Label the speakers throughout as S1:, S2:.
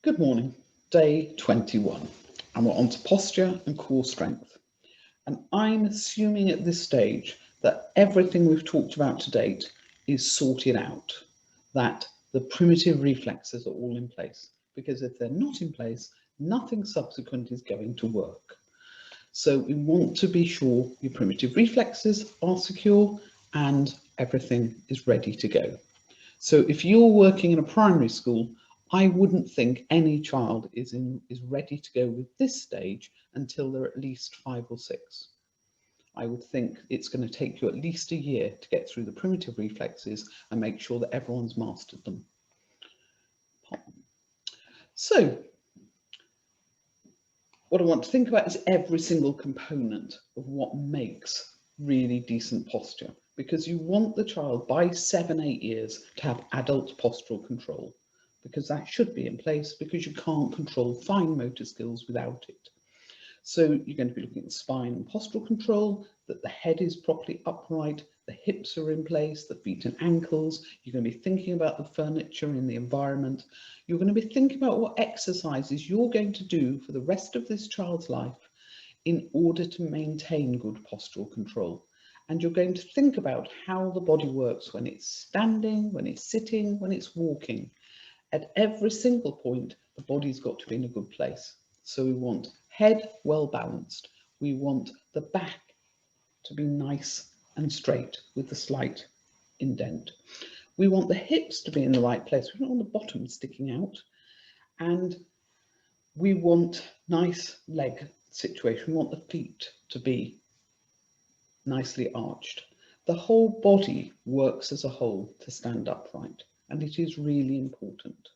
S1: Good morning, day 21, and we're on to posture and core strength. And I'm assuming at this stage that everything we've talked about to date is sorted out, that the primitive reflexes are all in place, because if they're not in place, nothing subsequent is going to work. So we want to be sure your primitive reflexes are secure and everything is ready to go. So if you're working in a primary school, I wouldn't think any child is ready to go with this stage until they're at least 5 or 6. I would think it's going to take you at least a year to get through the primitive reflexes and make sure that everyone's mastered them. So what I want to think about is every single component of what makes really decent posture, because you want the child by 7, 8 years to have adult postural control, because that should be in place, because you can't control fine motor skills without it. So you're going to be looking at spine and postural control, that the head is properly upright, the hips are in place, the feet and ankles. You're going to be thinking about the furniture in the environment. You're going to be thinking about what exercises you're going to do for the rest of this child's life in order to maintain good postural control. And you're going to think about how the body works when it's standing, when it's sitting, when it's walking. At every single point, the body's got to be in a good place. So we want head well balanced. We want the back to be nice and straight with a slight indent. We want the hips to be in the right place. We don't want the bottom sticking out. And we want nice leg situation. We want the feet to be nicely arched. The whole body works as a whole to stand upright, and it is really important.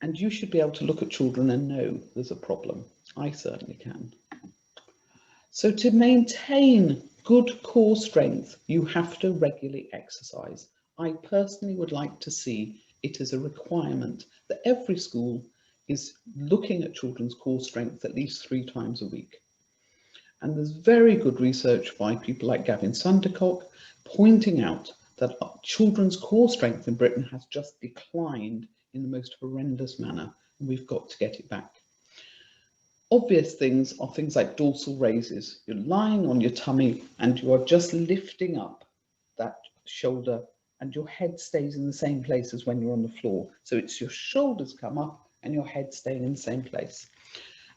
S1: And you should be able to look at children and know there's a problem. I certainly can. So to maintain good core strength, you have to regularly exercise. I personally would like to see it as a requirement that every school is looking at children's core strength at least 3 times a week. And there's very good research by people like Sandercock pointing out that children's core strength in Britain has just declined in the most horrendous manner, and we've got to get it back. Obvious things are things like dorsal raises. You're lying on your tummy and you are just lifting up that shoulder, and your head stays in the same place as when you're on the floor. So it's your shoulders come up and your head staying in the same place.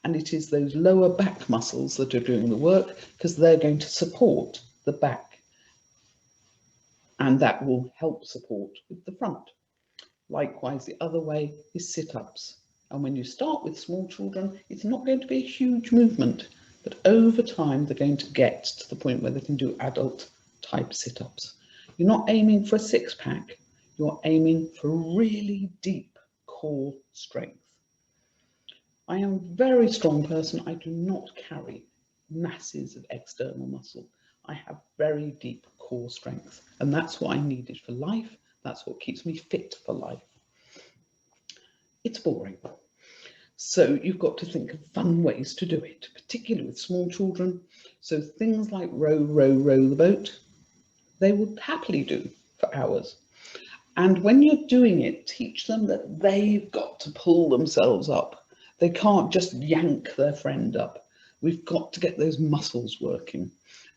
S1: And it is those lower back muscles that are doing the work, because they're going to support the back. And that will help support with the front. Likewise, the other way is sit-ups. And when you start with small children, it's not going to be a huge movement, but over time, they're going to get to the point where they can do adult type sit-ups. You're not aiming for a 6-pack, you're aiming for really deep core strength. I am a very strong person. I do not carry masses of external muscle. I have very deep core strength, and that's what I needed for life. That's what keeps me fit for life. It's boring. So you've got to think of fun ways to do it, particularly with small children. So things like row, row, row the boat, they will happily do for hours. And when you're doing it, teach them that they've got to pull themselves up. They can't just yank their friend up. We've got to get those muscles working.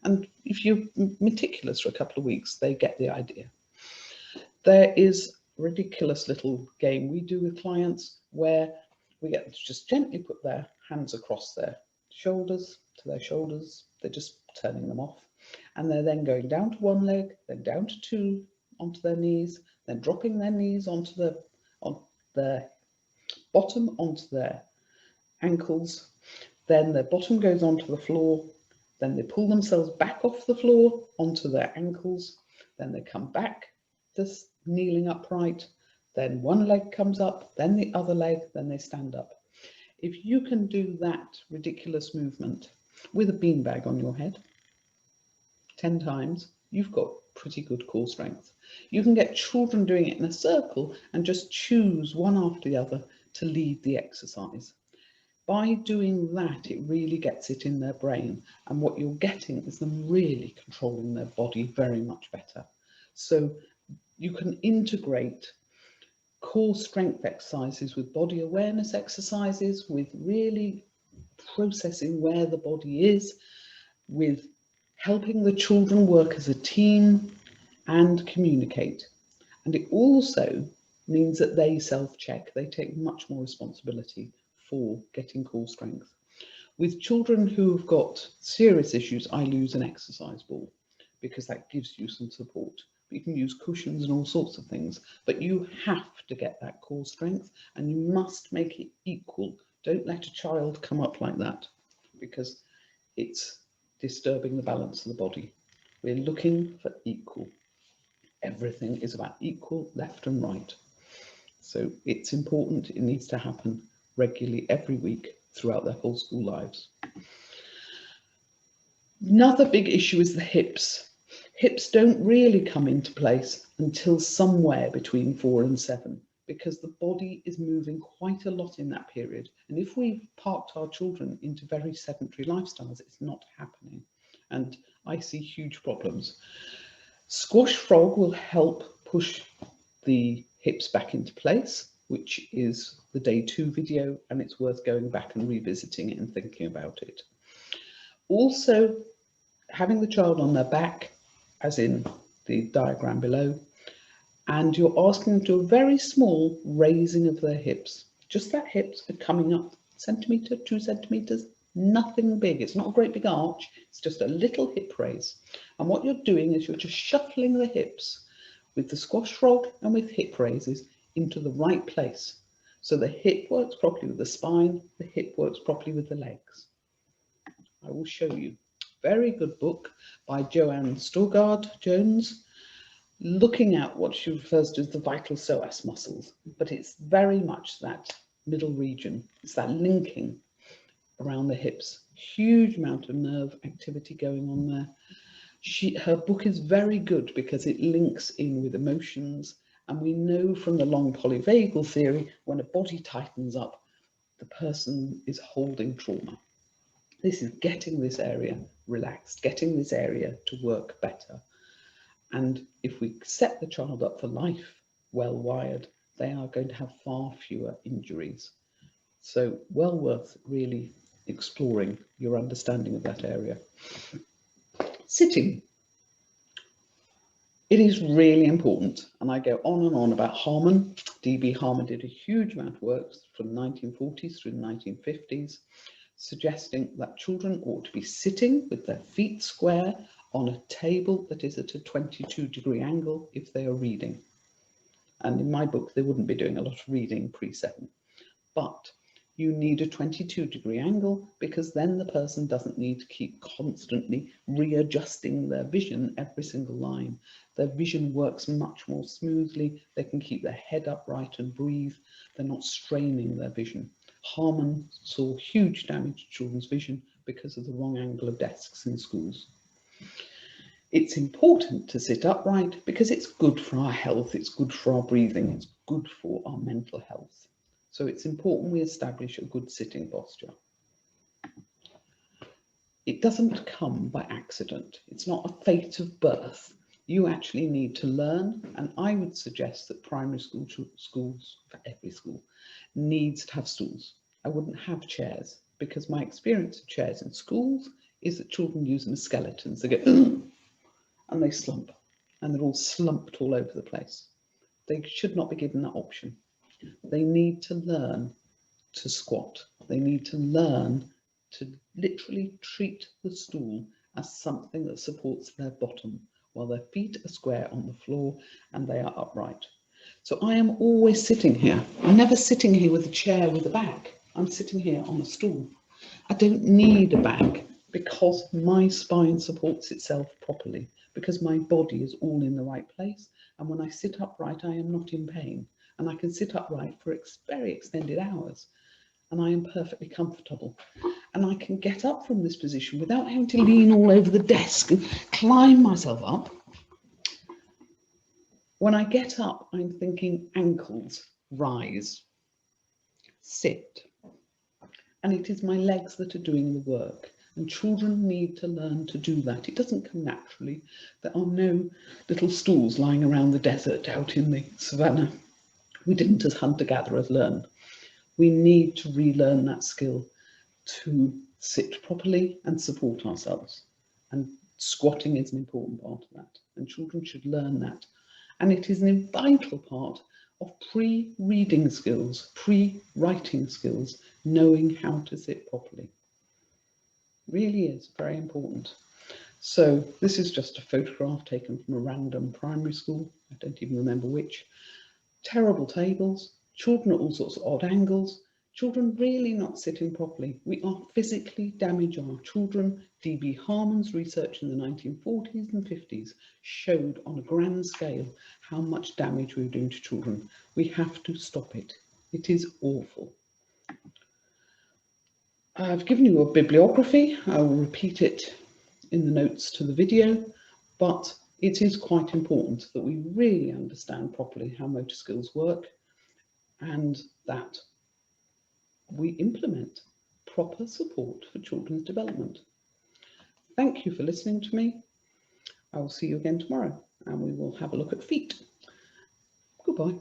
S1: And if you're meticulous for a couple of weeks, they get the idea. There is a ridiculous little game we do with clients where we get them to just gently put their hands across their shoulders to their shoulders. They're just turning them off. And they're then going down to one leg, then down to 2, onto their knees, then dropping their knees onto their bottom, onto their ankles. Then their bottom goes onto the floor. Then they pull themselves back off the floor onto their ankles. Then they come back, just kneeling upright. Then one leg comes up, then the other leg, then they stand up. If you can do that ridiculous movement with a beanbag on your head 10 times, you've got pretty good core strength. You can get children doing it in a circle and just choose one after the other to lead the exercise. By doing that, it really gets it in their brain, and what you're getting is them really controlling their body very much better. So you can integrate core strength exercises, with body awareness exercises, with really processing where the body is, with helping the children work as a team and communicate. And it also means that they self-check. They take much more responsibility for getting core strength. With children who have got serious issues, I use an exercise ball because that gives you some support. You can use cushions and all sorts of things, but you have to get that core strength and you must make it equal. Don't let a child come up like that because it's disturbing the balance of the body. We're looking for equal. Everything is about equal left and right. So it's important, it needs to happen regularly every week throughout their whole school lives. Another big issue is the hips. Hips don't really come into place until somewhere between 4 and 7 because the body is moving quite a lot in that period. And if we've parked our children into very sedentary lifestyles, it's not happening. And I see huge problems. Squash frog will help push the hips back into place, which is the day 2 video, and it's worth going back and revisiting it and thinking about it. Also, having the child on their back, as in the diagram below, and you're asking them to do a very small raising of their hips. Just that hips are coming up centimetre, 2 centimetres, nothing big. It's not a great big arch, it's just a little hip raise. And what you're doing is you're just shuffling the hips with the squash frog and with hip raises into the right place. So the hip works properly with the spine, the hip works properly with the legs. I will show you. Very good book by Staugaard-Jones, looking at what she refers to as the vital psoas muscles, but it's very much that middle region. It's that linking around the hips. Huge amount of nerve activity going on there. Her book is very good because it links in with emotions, and we know from the long polyvagal theory, when a body tightens up, the person is holding trauma. This is getting this area relaxed, getting this area to work better. And if we set the child up for life well wired, they are going to have far fewer injuries. So well worth really exploring your understanding of that area. Sitting. It is really important, and I go on and on about Harmon. D.B. Harmon did a huge amount of work from the 1940s through the 1950s, suggesting that children ought to be sitting with their feet square on a table that is at a 22-degree angle if they are reading. And in my book, they wouldn't be doing a lot of reading pre-7. But you need a 22-degree angle because then the person doesn't need to keep constantly readjusting their vision every single line. Their vision works much more smoothly. They can keep their head upright and breathe. They're not straining their vision. Harmon saw huge damage to children's vision because of the wrong angle of desks in schools. It's important to sit upright because it's good for our health, it's good for our breathing, it's good for our mental health. So it's important we establish a good sitting posture. It doesn't come by accident. It's not a fate of birth. You actually need to learn, and I would suggest that primary schools, for every school, needs to have stools. I wouldn't have chairs because my experience of chairs in schools is that children use them as skeletons. They go, and they slump, and they're all slumped all over the place. They should not be given that option. They need to learn to squat. They need to learn to literally treat the stool as something that supports their bottom while their feet are square on the floor and they are upright. So I am always sitting here. I'm never sitting here with a chair with a back. I'm sitting here on a stool. I don't need a back because my spine supports itself properly, because my body is all in the right place. And when I sit upright, I am not in pain. And I can sit upright for very extended hours. And I am perfectly comfortable. And I can get up from this position without having to lean all over the desk and climb myself up. When I get up, I'm thinking ankles, rise, sit. And it is my legs that are doing the work. And children need to learn to do that. It doesn't come naturally. There are no little stools lying around the desert out in the savannah. We didn't as hunter-gatherers learn. We need to relearn that skill to sit properly and support ourselves. And squatting is an important part of that. And children should learn that. And it is a vital part of pre-reading skills, pre-writing skills, knowing how to sit properly. Really is very important. So this is just a photograph taken from a random primary school. I don't even remember which. Terrible tables, children at all sorts of odd angles, children really not sitting properly. We are physically damaging our children. D.B. Harmon's research in the 1940s and 50s showed on a grand scale how much damage we were doing to children. We have to stop it. It is awful. I've given you a bibliography. I will repeat it in the notes to the video, but it is quite important that we really understand properly how motor skills work and that we implement proper support for children's development. Thank you for listening to me. I will see you again tomorrow and we will have a look at feet. Goodbye.